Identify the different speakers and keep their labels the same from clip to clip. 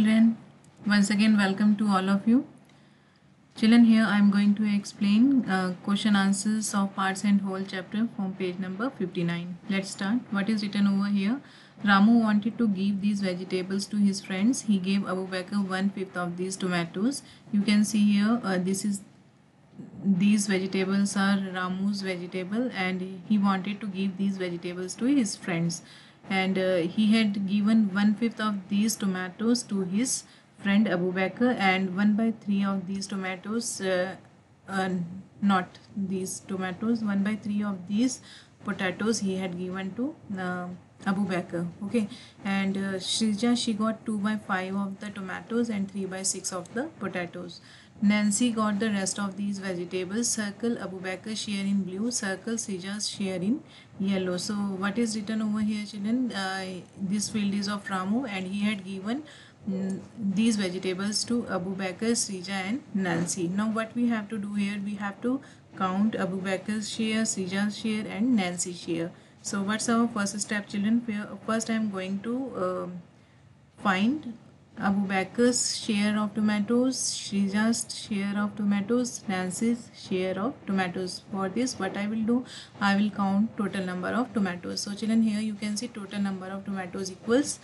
Speaker 1: Children, once again welcome to all of you. Children, here I am going to explain question answers of parts and whole chapter from page number 59. Let's start. What is written over here? Ramu wanted to give these vegetables to his friends. He gave Abu Bakr 1/5 of these tomatoes. You can see here these vegetables are Ramu's vegetable, and he wanted to give these vegetables to his friends, and he had given 1/5 of these tomatoes to his friend Abu Bakr, and 1/3 of these tomatoes uh, not these tomatoes, 1/3 of these potatoes he had given to Abu Bakr. Okay, and Shrija, she got 2/5 of the tomatoes and 3/6 of the potatoes. Nancy got the rest of these vegetables. Circle Abu Bakr share in blue, circle Srija's share in yellow. So what is written over here, children? This field is of Ramu, and he had given these vegetables to Abu Bakr, Srija and Nancy. Now what we have to do here, we have to count Abu Bakr's share, Srija's share and Nancy's share. So what's our first step, children? First I am going to find Abu Bakr's share of tomatoes, Srija's share of tomatoes, Nancy's share of tomatoes. For this, what I will do, I will count total number of tomatoes. So children, here you can see total number of tomatoes equals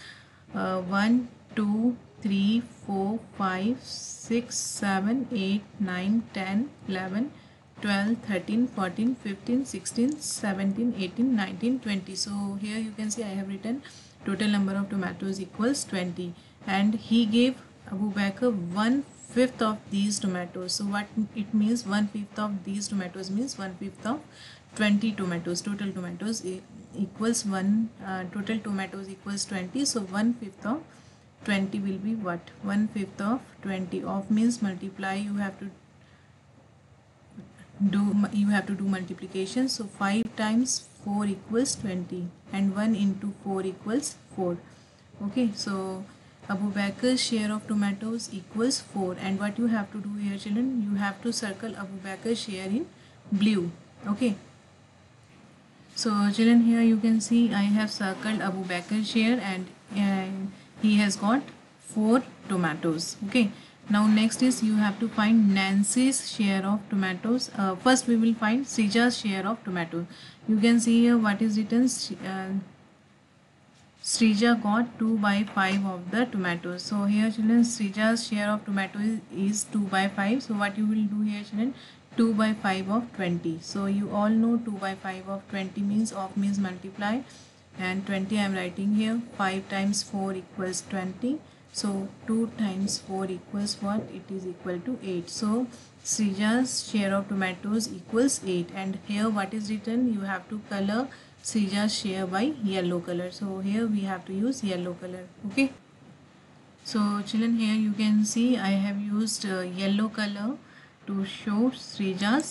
Speaker 1: 1, 2, 3, 4, 5, 6, 7, 8, 9, 10, 11, 12, 13, 14, 15, 16, 17, 18, 19, 20. So here you can see I have written total number of tomatoes equals 20, and he gave Abu Bakr 1/5 of these tomatoes. So what it means, 1/5 of these tomatoes means 1/5 of 20 tomatoes. Total tomatoes equals total tomatoes equals 20. So 1/5 of 20 will be what? 1/5 of 20. Of means multiply. You have to do multiplication. So 5 times 4 equals 20, and 1 into 4 equals 4. Okay, so Abu Bakr's share of tomatoes equals 4, and what you have to do here, children, you have to circle Abu Bakr's share in blue. Okay, so children, here you can see I have circled Abu Bakr's share, and he has got 4 tomatoes. Okay, now next is you have to find Nancy's share of tomatoes. First we will find Srija's share of tomatoes. You can see here what is written. Srija got 2/5 of the tomatoes. So here, children, Srija's share of tomatoes is 2/5. So what you will do here, children, 2/5 of 20. So you all know 2/5 of 20 means means multiply, and 20 I am writing here. 5 times 4 equals 20. So 2 times 4 equals what? It is equal to 8. So Srija's share of tomatoes equals 8, and here what is written, you have to color Srija's share by yellow color. So here we have to use yellow color. Okay, so children, here you can see I have used yellow color to show Srija's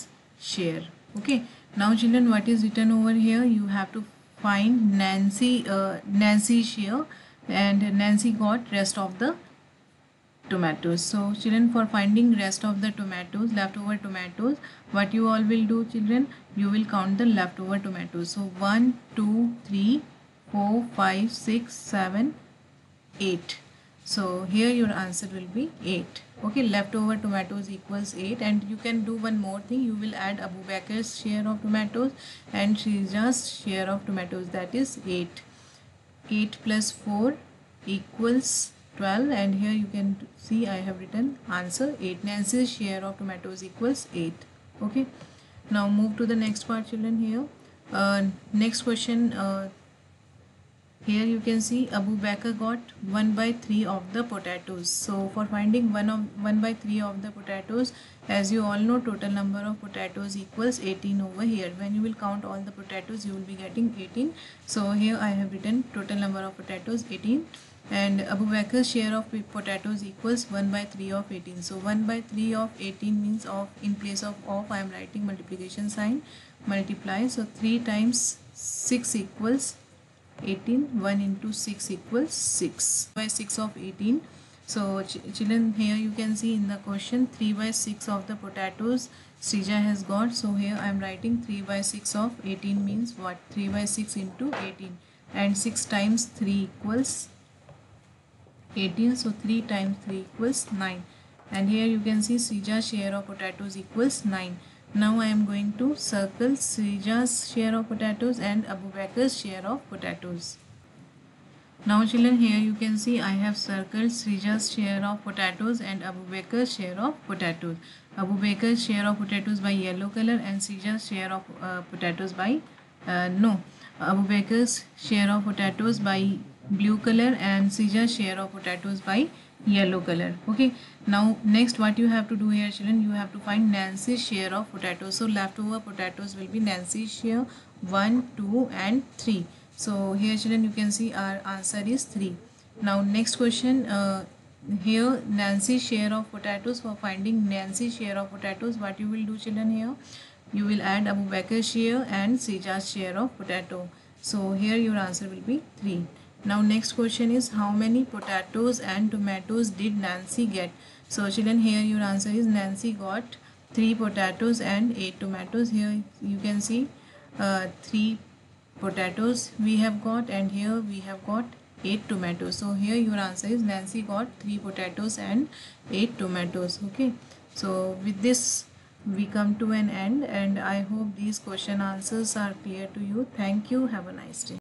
Speaker 1: share. Okay, now children, what is written over here, you have to find Nancy's share, and Nancy got rest of the tomatoes. So children, for finding rest of the tomatoes, leftover tomatoes, what you all will do, children, you will count the leftover tomatoes. So 1, 2, 3, 4, 5, 6, 7, 8. So here your answer will be 8. Okay, leftover tomatoes equals 8, and you can do one more thing. You will add Abu Bakr's share of tomatoes and Srija's share of tomatoes, that is 8. 8 plus 4 equals 12, and here you can see I have written answer 8. Nancy's share of tomatoes equals 8. Okay, now move to the next part, children. Here next question, here you can see Abu Bakr got 1/3 of the potatoes. So for finding 1/3 of the potatoes, as you all know, total number of potatoes equals 18 over here. When you will count all the potatoes, you will be getting 18. So here I have written total number of potatoes 18, and Abu Bakr's share of potatoes equals 1/3 of 18. So 1/3 of 18 means in place of I am writing multiplication sign, multiply. So 3 times 6 equals 18. 1 into 6 equals 6. 3/6 of 18. So children, here you can see in the question 3/6 of the potatoes Srija has got. So here I am writing 3/6 of 18 means what? 3/6 into 18, and 6 times 3 equals 18, so 3 times 3 equals 9. And here you can see Srija's share of potatoes equals 9. Now I am going to circle Srija's share of potatoes and Abu Bakar's share of potatoes. Now children, here you can see I have circled Srija's share of potatoes and Abu Bakar's share of potatoes. Abu Bakar's share of potatoes by yellow color and Srija's share of potatoes by Abu Bakar's share of potatoes by blue color and Srija's share of potatoes by yellow color. Okay, now next what you have to do here children, you have to find Nancy's share of potatoes. So leftover potatoes will be Nancy's share 1, 2 and 3. So here children you can see our answer is 3. Now next question, here Nancy's share of potatoes. For finding Nancy's share of potatoes, what you will do children, here you will add Abu Bakar's share and Srija's share of potato. So here your answer will be 3. Now next question is, how many potatoes and tomatoes did Nancy get? So children, here your answer is Nancy got 3 potatoes and 8 tomatoes. Here you can see 3 potatoes we have got, and here we have got 8 tomatoes. So here your answer is Nancy got 3 potatoes and 8 tomatoes. Okay, so with this we come to an end, and I hope these question answers are clear to you. Thank you. Have a nice day.